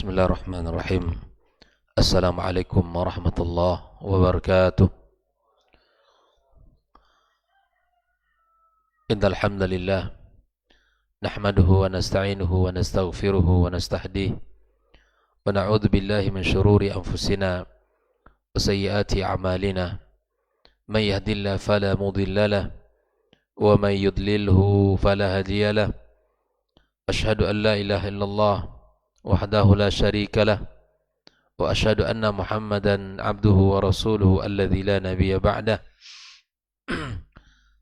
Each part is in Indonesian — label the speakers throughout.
Speaker 1: Bismillahirrahmanirrahim. Assalamualaikum warahmatullahi wabarakatuh. Innal hamdalillah nahmaduhu wa nasta'inuhu wa nastaghfiruhu wa nastahdihi wa na'udzu billahi min shururi anfusina wa sayyiati a'malina. Man yahdihillahu fala mudilla lahu wa man yudlilhu fala hadiya lahu. Asyhadu an la ilaha illallah wahdahu la syarika lah wa asyhadu anna Muhammadan abduhu wa rasuluhu alladzi la nabiyya ba'dah.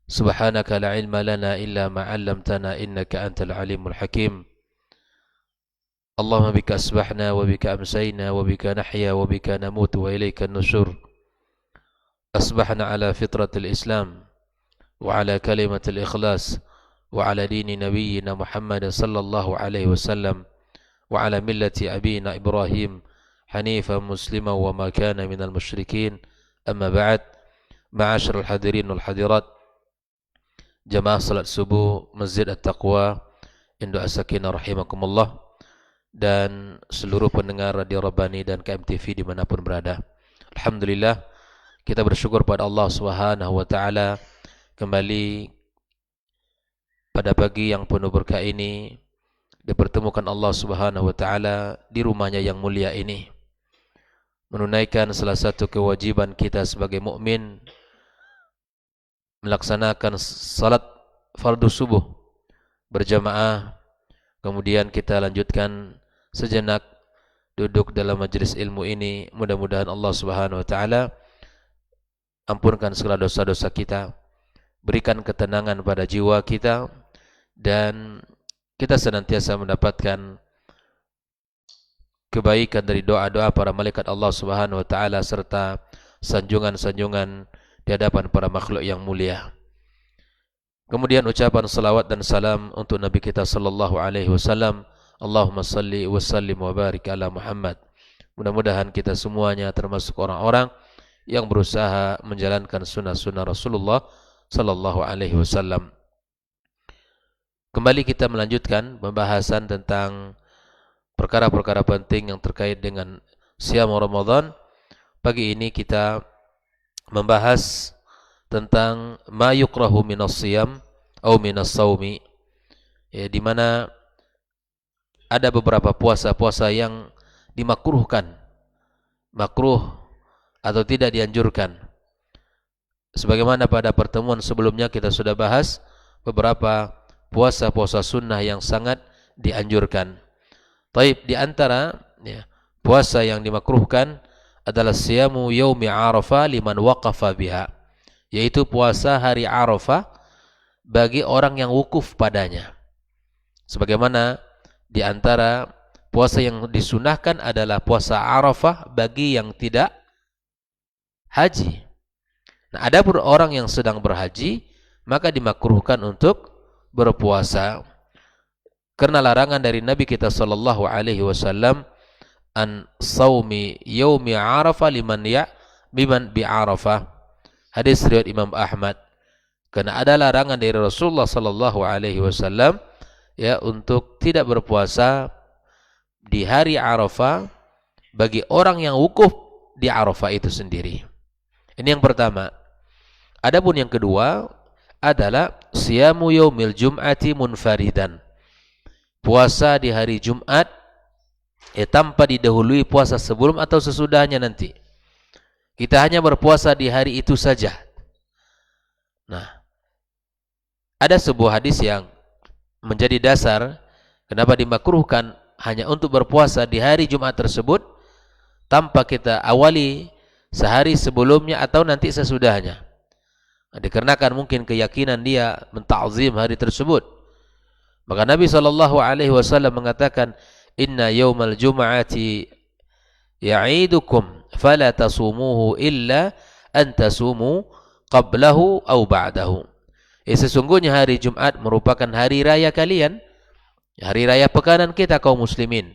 Speaker 1: Subhanaka la ilma lana illa ma 'allamtana innaka antal alimul hakim. Allahumma bika asbahna wa bika amsayna wa bika nahya wa bika namutu wa ilayka an-nusyur. Asbahna ala fitratil Islam wa ala kalimatil ikhlas wa ala dini nabiyyina Muhammad sallallahu alaihi wasallam wa ala millati abina Ibrahim hanifan musliman wa ma kana minal musyrikin. Amma ba'd. Ma'asyiral hadirin wal hadirat, jamaah salat subuh Masjid At-Taqwa Indo As-Sakinah rahimakumullah, dan seluruh pendengar Radio Rabbani dan KMTV dimanapun berada. Alhamdulillah, kita bersyukur pada Allah Subhanahu wa taala kembali pada pagi yang penuh berkah ini dipertemukan Allah Subhanahu wa taala di rumahnya yang mulia ini, menunaikan salah satu kewajiban kita sebagai mukmin, melaksanakan salat fardu subuh berjamaah. Kemudian kita lanjutkan sejenak duduk dalam majelis ilmu ini. Mudah-mudahan Allah Subhanahu wa taala ampunkan segala dosa-dosa kita, berikan ketenangan pada jiwa kita, dan kita senantiasa mendapatkan kebaikan dari doa-doa para malaikat Allah Subhanahu wa taala serta sanjungan-sanjungan di hadapan para makhluk yang mulia. Kemudian ucapan salawat dan salam untuk Nabi kita sallallahu alaihi wasallam. Allahumma salli wa sallim wa barik ala Muhammad. Mudah-mudahan kita semuanya termasuk orang-orang yang berusaha menjalankan sunnah-sunnah Rasulullah sallallahu alaihi wasallam. Kembali kita melanjutkan pembahasan tentang perkara-perkara penting yang terkait dengan siam Ramadan. Pagi ini kita membahas tentang ma yukrahu minas siyam atau minas saumi, ya, di mana ada beberapa puasa-puasa yang dimakruhkan, makruh atau tidak dianjurkan. Sebagaimana pada pertemuan sebelumnya kita sudah bahas beberapa puasa-puasa sunnah yang sangat dianjurkan. Taib, di antara puasa yang dimakruhkan adalah siyamu yaumi Arafah liman waqafa biha, yaitu puasa hari Arafah bagi orang yang wukuf padanya. Sebagaimana di antara puasa yang disunahkan adalah puasa Arafah bagi yang tidak haji. Nah, ada pun orang yang sedang berhaji, maka dimakruhkan untuk berpuasa karena larangan dari Nabi kita sallallahu alaihi wasallam an saumi yaumi Arafah liman bi Arafah. Hadis riwayat Imam Ahmad. Karena ada larangan dari Rasulullah sallallahu alaihi wasallam, ya, untuk tidak berpuasa di hari Arafah bagi orang yang wukuf di Arafah itu sendiri. Ini yang pertama. Adapun yang kedua adalah siyamu yaumil jum'ati munfaridan. Puasa di hari Jumat tanpa didahului puasa sebelum atau sesudahnya nanti. Kita hanya berpuasa di hari itu saja. Nah, ada sebuah hadis yang menjadi dasar kenapa dimakruhkan hanya untuk berpuasa di hari Jumat tersebut tanpa kita awali sehari sebelumnya atau nanti sesudahnya. Dikarenakan mungkin keyakinan dia menta'zim hari tersebut. Maka Nabi sallallahu alaihi wasallam mengatakan, "Inna yaumal jum'ati ya'idukum fala tasumuhu illa an tasumu qablahu aw ba'dahu." Sesungguhnya hari Jumat merupakan hari raya kalian, hari raya pekanan kita kaum muslimin.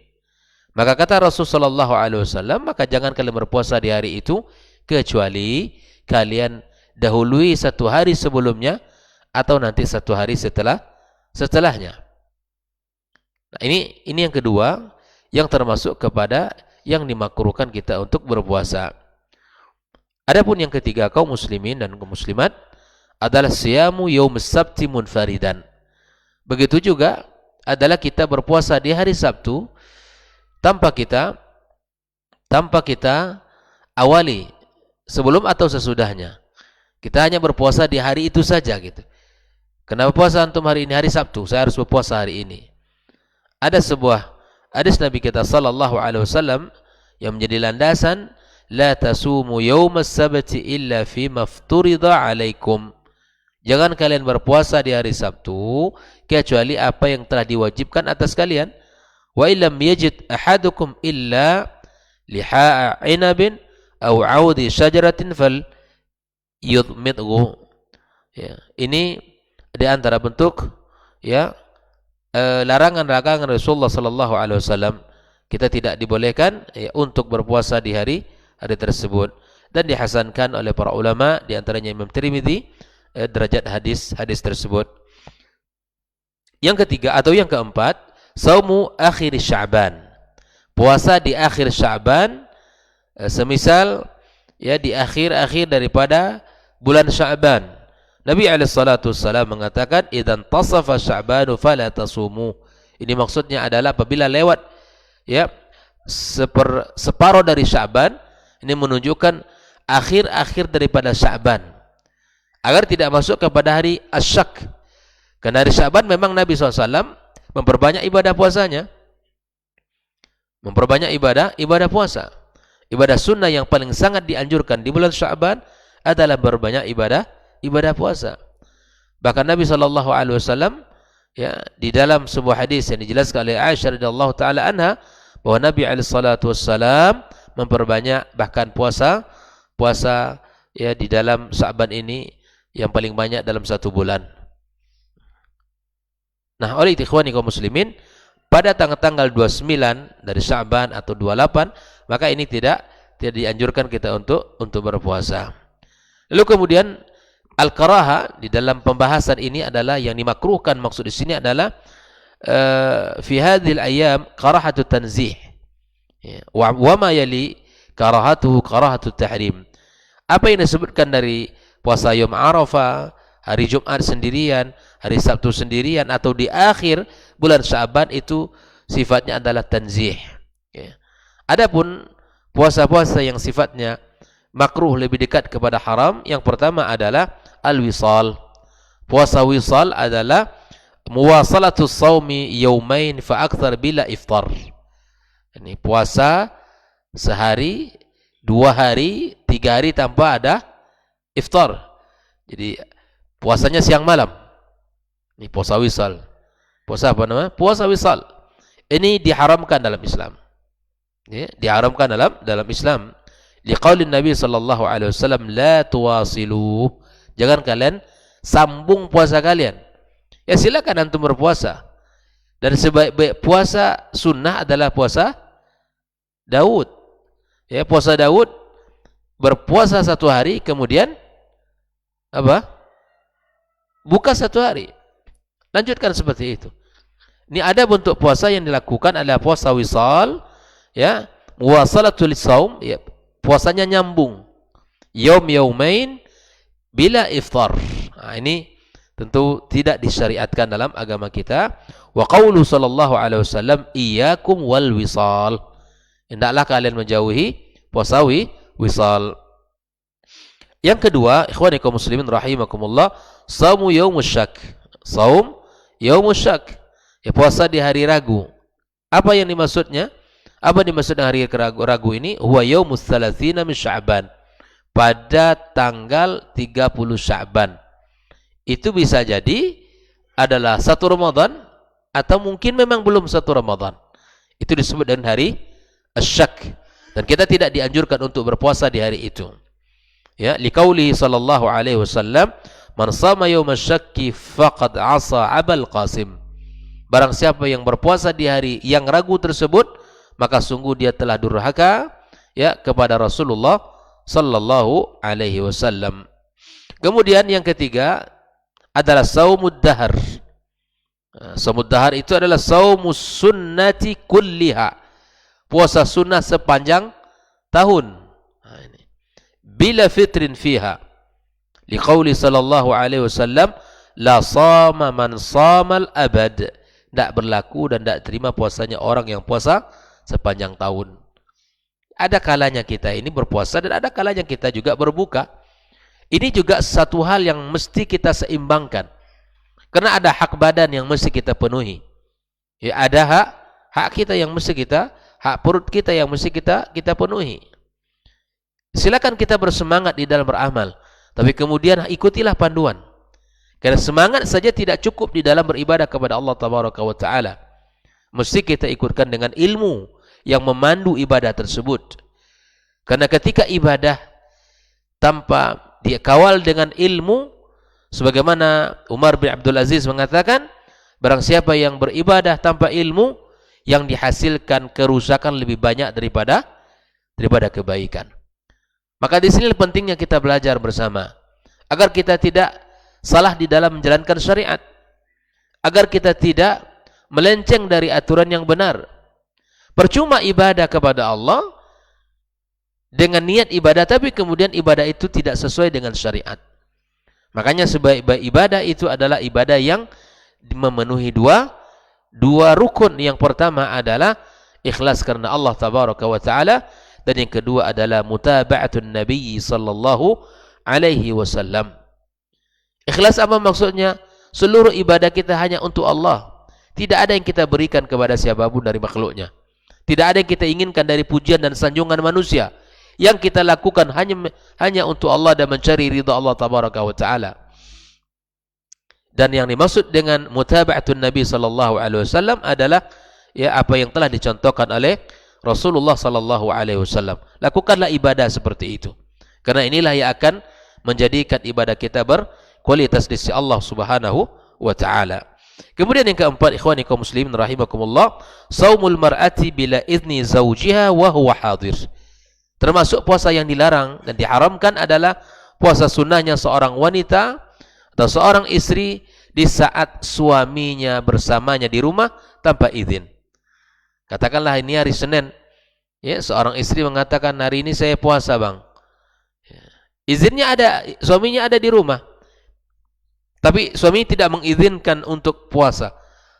Speaker 1: Maka kata Rasul sallallahu alaihi wasallam, maka jangan kalian berpuasa di hari itu kecuali kalian dahului satu hari sebelumnya atau nanti satu hari setelahnya. Nah, ini yang kedua. yang termasuk kepada yang dimakruhkan kita untuk berpuasa. Adapun yang ketiga, kaum muslimin dan kaum muslimat, adalah siyamu yaumus sabti munfaridan. Begitu juga adalah kita berpuasa di hari Sabtu tanpa kita awali sebelum atau sesudahnya. Kita hanya berpuasa di hari itu saja gitu. Kenapa puasa antum hari ini, hari Sabtu? Saya harus berpuasa hari ini. Ada sebuah hadis Nabi kita sallallahu alaihi wasallam yang menjadi landasan, la tasumu yaumas sabti illa fi mafturida alaikum. Jangan kalian berpuasa di hari Sabtu kecuali apa yang telah diwajibkan atas kalian. Wa illam yajid ahadukum illa liha'a 'inabin aw 'audi syajaratin fal yudmidhu. Ya, ini di antara bentuk ya larangan-larangan Rasulullah sallallahu alaihi wasallam. Kita tidak dibolehkan ya, untuk berpuasa di hari tersebut, dan dihasankan oleh para ulama, di antaranya Imam Tirmidzi derajat hadis tersebut. Yang ketiga atau yang keempat, saumu akhir Sya'ban. Puasa di akhir Sya'ban, semisal ya di akhir-akhir daripada bulan Sya'ban. Nabi alaihissalatu wassalam mengatakan, idzan tasafa Sya'banu fala tasumu. Ini maksudnya adalah apabila lewat ya separuh dari Sya'ban, ini menunjukkan akhir-akhir daripada Sya'ban, agar tidak masuk kepada hari Asyak. Karena hari Sya'ban memang Nabi SAW memperbanyak ibadah puasanya. Memperbanyak ibadah puasa. Ibadah sunnah yang paling sangat dianjurkan di bulan Sya'ban adalah berbanyak ibadah puasa. Bahkan Nabi SAW ya, di dalam sebuah hadis yang dijelaskan oleh Aisyah radhiyallahu taala anha, bahwa Nabi SAW memperbanyak bahkan puasa ya di dalam Sya'ban ini yang paling banyak dalam satu bulan. Nah, oleh ikhwani kaum muslimin, pada tanggal 29 dari Sya'ban atau 28, maka ini tidak dianjurkan kita untuk berpuasa. Lalu kemudian al-karaha di dalam pembahasan ini adalah yang dimakruhkan, maksud di sini adalah fi hadhil ayyam karahatut tanzih. Wa ma yali karahatuhu karahatut tahrim. Apa yang disebutkan dari puasa Yom Arafah, hari Jumat sendirian, hari Sabtu sendirian, atau di akhir bulan Sya'ban, itu sifatnya adalah tanzih. Adapun puasa-puasa yang sifatnya makruh, lebih dekat kepada haram, yang pertama adalah al-wisal. Puasa wisal adalah muwasalatus saumi yaumain fa akthar bila iftar. Ini puasa sehari, 2 hari, 3 hari tanpa ada iftar. Jadi puasanya siang malam. Ini puasa wisal. Puasa apa namanya? Puasa wisal. Ini diharamkan dalam Islam. Ya, diharamkan dalam Islam. Liqaulin Nabi sallallahu alaihi wasallam, la tuwasilu. Jangan kalian sambung puasa kalian. Ya silakan antum berpuasa. Dan sebaik-baik puasa sunnah adalah puasa Daud. Ya, puasa Daud berpuasa 1 hari, kemudian apa? Buka 1 hari. Lanjutkan seperti itu. Ini ada bentuk puasa yang dilakukan adalah puasa wisal, ya, muwasalatul saum, ya, puasanya nyambung. Yaumain bila iftar. Nah, ini tentu tidak disyariatkan dalam agama kita. Wa qaulu sallallahu alaihi wasallam, iyyakum wal wisal. Hendaklah kalian menjauhi puasa wisal. Yang kedua, ikhwani kaum muslimin rahimakumullah, saumu yaumus syak. Saum yaumus syak. Ya, puasa di hari ragu. Apa yang dimaksudnya? Apa dimaksud dengan hari ragu ini? Huwa yaumus tsalatsina min Sya'ban. Pada tanggal 30 Sya'ban. Itu bisa jadi adalah 1 Ramadan, atau mungkin memang belum 1 Ramadan. Itu disebut dengan hari asyak. Dan kita tidak dianjurkan untuk berpuasa di hari itu. Ya, liqaulihi sallallahu alaihi wasallam, man shama yaumas syakki faqad asa Abul Qasim. Barang siapa yang berpuasa di hari yang ragu tersebut, maka sungguh dia telah durhaka ya kepada Rasulullah sallallahu alaihi wasallam. Kemudian yang ketiga adalah saumud dahar. Saumud dahar itu adalah saumus sunnati kulliha. puasa sunnah sepanjang tahun. Nah, ini. Bila fitrin fiha. Liqauli sallallahu alaihi wasallam, la sama man samal abad. Tidak berlaku dan tidak terima puasanya orang yang puasa sepanjang tahun. Ada kalanya kita ini berpuasa dan ada kalanya kita juga berbuka. Ini juga satu hal yang mesti kita seimbangkan. Karena ada hak badan yang mesti kita penuhi. Ya, ada hak kita yang mesti kita, hak perut kita yang mesti kita penuhi. Silakan kita bersemangat di dalam beramal, tapi kemudian ikutilah panduan. Karena semangat saja tidak cukup di dalam beribadah kepada Allah Tabaraka wa Taala. Mesti kita ikutkan dengan ilmu yang memandu ibadah tersebut. Karena ketika ibadah tanpa dia kawal dengan ilmu, sebagaimana Umar bin Abdul Aziz mengatakan, barang siapa yang beribadah tanpa ilmu, yang dihasilkan kerusakan lebih banyak daripada kebaikan. Maka di sini pentingnya kita belajar bersama, agar kita tidak salah di dalam menjalankan syariat, agar kita tidak melenceng dari aturan yang benar. Percuma ibadah kepada Allah dengan niat ibadah, tapi kemudian ibadah itu tidak sesuai dengan syariat. Makanya sebaik-baik ibadah itu adalah ibadah yang memenuhi dua rukun. Yang pertama adalah ikhlas karena Allah Tabaraka wa Taala, dan yang kedua adalah mutaba'atun Nabi sallallahu alaihi wasallam. Ikhlas apa maksudnya? Seluruh ibadah kita hanya untuk Allah. Tidak ada yang kita berikan kepada siapapun dari makhluknya. Tidak ada yang kita inginkan dari pujian dan sanjungan manusia. Yang kita lakukan hanya untuk Allah dan mencari ridha Allah Tabaraka wa Taala. Dan yang dimaksud dengan mutaba'atun Nabi sallallahu alaihi wasallam adalah ya apa yang telah dicontohkan oleh Rasulullah sallallahu alaihi wasallam. Lakukanlah ibadah seperti itu. Karena inilah yang akan menjadikan ibadah kita berkualitas di sisi Allah Subhanahu wa Taala. Kemudian yang keempat, ikhwani kaum muslimin rahimakumullah, saumul mar'ati bila izni zawjiha wa huwa hadir. Termasuk puasa yang dilarang dan diharamkan adalah puasa sunnahnya seorang wanita atau seorang istri di saat suaminya bersamanya di rumah tanpa izin. Katakanlah ini hari Senin, ya, seorang istri mengatakan hari ini saya puasa bang. Izinnya ada, suaminya ada di rumah, tapi suami tidak mengizinkan untuk puasa.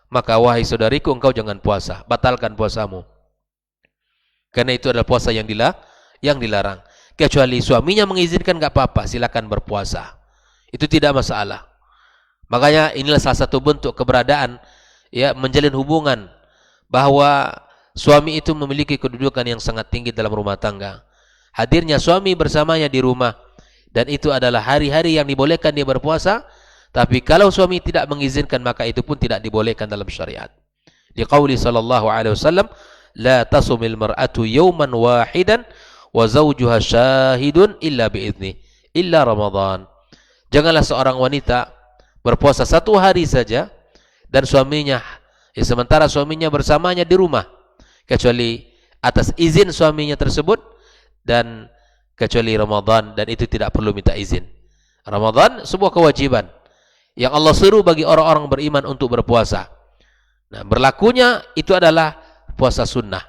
Speaker 1: Maka wahai saudariku, engkau jangan puasa, batalkan puasamu. Karena itu adalah puasa yang dilarang. Kecuali suaminya mengizinkan, enggak apa-apa, silakan berpuasa. Itu tidak masalah. Makanya inilah salah satu bentuk keberadaan ya menjalin hubungan, bahwa suami itu memiliki kedudukan yang sangat tinggi dalam rumah tangga. Hadirnya suami bersamanya di rumah, dan itu adalah hari-hari yang dibolehkan dia berpuasa. Tapi kalau suami tidak mengizinkan, maka itu pun tidak dibolehkan dalam syariat. Liqauli sallallahu alaihi wasallam, la tasumil mar'atu yawman wahidan wa zawjuha syahidun illa bi'izni illa Ramadan. Janganlah seorang wanita berpuasa satu hari saja dan suaminya, sementara suaminya bersamanya di rumah, kecuali atas izin suaminya tersebut, dan kecuali Ramadan, dan itu tidak perlu minta izin. Ramadan sebuah kewajiban yang Allah seru bagi orang-orang beriman untuk berpuasa. Nah, berlakunya itu adalah puasa sunnah.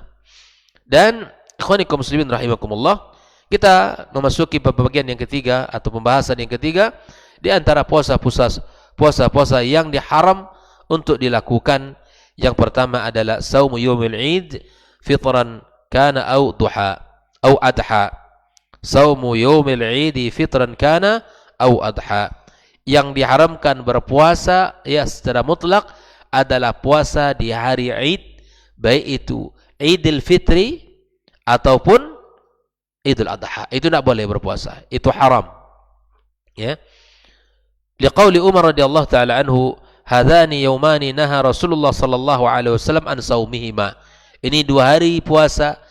Speaker 1: Dan ikhwanikum muslimin rahimakumullah, kita memasuki bagian yang ketiga atau pembahasan yang ketiga di antara puasa-puasa yang diharam untuk dilakukan. Yang pertama adalah saumu yaumil id fitran kana au duha au adha. Saumu yaumil id fitran kana au adha. Yang diharamkan berpuasa ya secara mutlak adalah puasa di hari Id, baik itu Idul Fitri ataupun Idul Adha. Itu tidak boleh berpuasa, itu haram. Ya. Liqauli Umar radhiyallahu taala anhu, hadani yaumani naha Rasulullah sallallahu alaihi wasallam an saumihima. Ini dua hari puasa,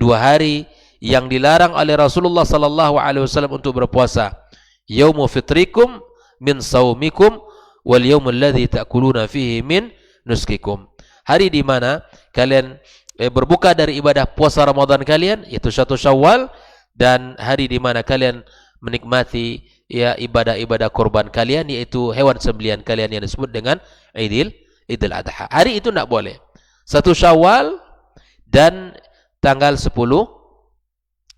Speaker 1: dua hari yang dilarang oleh Rasulullah sallallahu alaihi wasallam untuk berpuasa. Yaumu fitrikum min saumikum wal yaumul ladzi ta'kuluna fihi min nuskikum. Hari di mana kalian berbuka dari ibadah puasa Ramadan kalian, yaitu 1 Syawal, dan hari di mana kalian menikmati ya ibadah-ibadah kurban kalian, yaitu hewan sembelihan kalian yang disebut dengan Idul Adha. Hari itu tidak boleh. 1 Syawal dan tanggal 10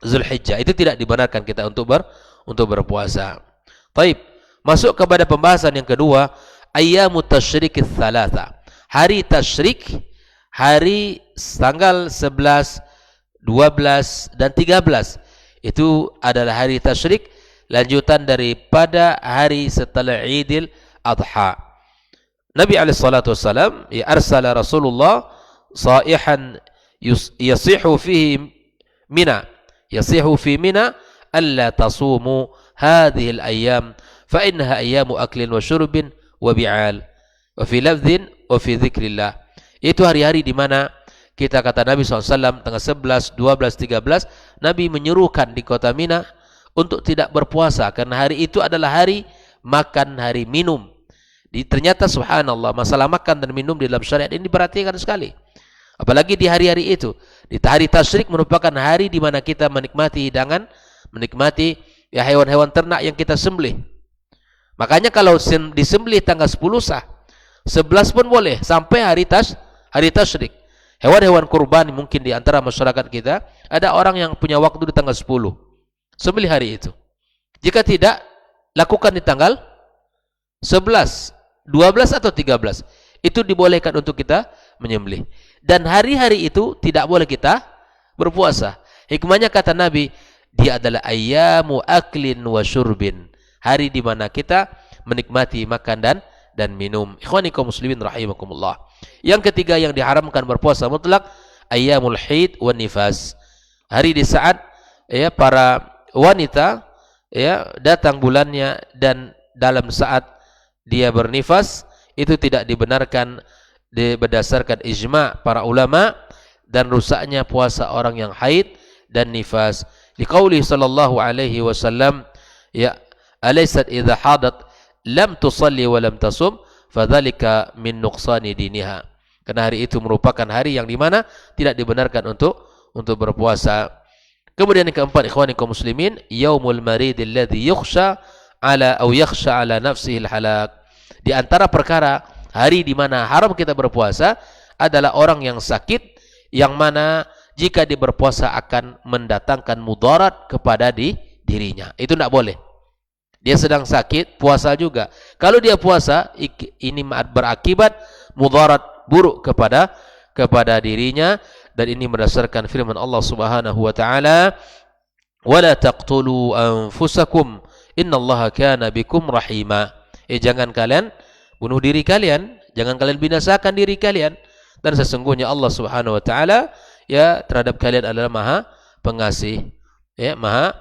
Speaker 1: Zulhijjah. Itu tidak dibenarkan kita untuk berpuasa. Taib. Masuk kepada pembahasan yang kedua, ayyamut tasyrik tsalatsa. Hari tasyrik, hari tanggal 11, 12 dan 13. Itu adalah hari tasyrik, lanjutan daripada hari setelah Idul Adha. Nabi alaihi salatu wasallam ya arsala Rasulullah saihan yasihu fihi Mina, yasihu fi Mina alla tasumu hadhihi al-ayyam fa innaha ayyamu aklin wa syurbin wa bi'al wa fi lafdhin wa fi dzikrillah. Itu hari-hari di mana kita kata Nabi SAW tanggal 11, 12, 13 Nabi menyuruhkan di kota Mina untuk tidak berpuasa karena hari itu adalah hari makan, hari minum. Ternyata subhanallah masalah makan dan minum di dalam syariat ini diperhatikan sekali. Apalagi di hari-hari itu. Di hari tasyrik merupakan hari di mana kita menikmati hidangan, menikmati ya hewan-hewan ternak yang kita sembelih. Makanya kalau disembelih tanggal 10 sah, 11 pun boleh sampai hari tasyrik. Hewan-hewan kurban mungkin di antara masyarakat kita ada orang yang punya waktu di tanggal 10. Sembelih hari itu. Jika tidak, lakukan di tanggal 11, 12 atau 13. Itu dibolehkan untuk kita menyembelih. Dan hari-hari itu tidak boleh kita berpuasa. Hikmahnya kata Nabi, dia adalah ayyamu aklin wa syurbin. Hari di mana kita menikmati makan dan minum. Ikhwani kaum muslimin rahimakumullah. Yang ketiga yang diharamkan berpuasa mutlak, ayyamul haid wan nifas. Hari di saat ya para wanita ya datang bulannya dan dalam saat dia bernifas, itu tidak dibenarkan berdasarkan ijma' para ulama dan rusaknya puasa orang yang haid dan nifas. Liqauli sallallahu alaihi wasallam, ya alaysat idza hadat lam tusalli wa lam tasum fadzalika min nuqsani diniha. Karena hari itu merupakan hari yang di mana tidak dibenarkan untuk berpuasa. Kemudian yang keempat, ikhwani kaum muslimin, yaumul marid alladhi yakhsha ala nafsihi al-halak. Di antara perkara hari di mana haram kita berpuasa adalah orang yang sakit, yang mana jika dia berpuasa akan mendatangkan mudarat kepada dirinya. Itu tidak boleh. Dia sedang sakit, puasa juga. Kalau dia puasa, ini berakibat mudarat buruk kepada dirinya, dan ini berdasarkan firman Allah Subhanahu wa taala, "Wala taqtulu anfusakum innallaha kana bikum rahima." Jangan kalian bunuh diri kalian, jangan kalian binasakan diri kalian, dan sesungguhnya Allah Subhanahu wa taala ya terhadap kalian adalah Maha Pengasih, ya Maha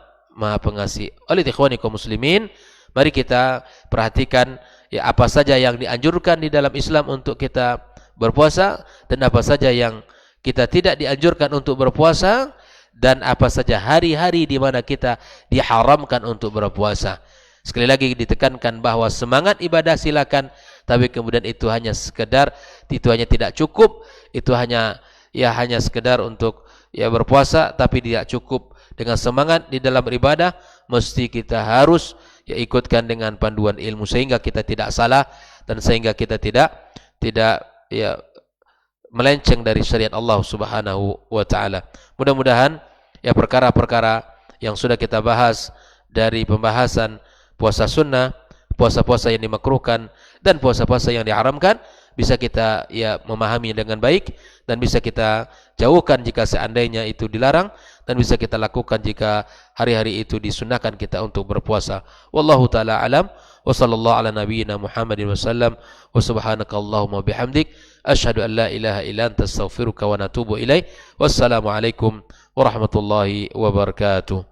Speaker 1: Pengasih. Oleh ikhwani kaum muslimin, mari kita perhatikan ya apa saja yang dianjurkan di dalam Islam untuk kita berpuasa dan apa saja yang kita tidak dianjurkan untuk berpuasa, dan apa saja hari-hari di mana kita diharamkan untuk berpuasa. Sekali lagi ditekankan bahwa semangat ibadah silakan, tapi kemudian itu hanya sekedar, itu hanya tidak cukup, itu hanya sekedar untuk ya berpuasa, tapi tidak cukup dengan semangat di dalam beribadah. Mesti kita harus ya ikutkan dengan panduan ilmu sehingga kita tidak salah dan sehingga kita tidak ya melenceng dari syariat Allah Subhanahu wa taala. Mudah-mudahan ya perkara-perkara yang sudah kita bahas dari pembahasan puasa sunnah, puasa-puasa yang dimakruhkan dan puasa-puasa yang diharamkan bisa kita ya memahami dengan baik, dan bisa kita jauhkan jika seandainya itu dilarang, dan bisa kita lakukan jika hari-hari itu disunahkan kita untuk berpuasa. Wallahu taala alam, wa sallallahu ala nabiyyina Muhammadin wasallam, wa subhanakallahumma bihamdik asyhadu an la ilaha illa anta astaghfiruka wa natubu ilaik. Wassalamu alaikum warahmatullahi wabarakatuh.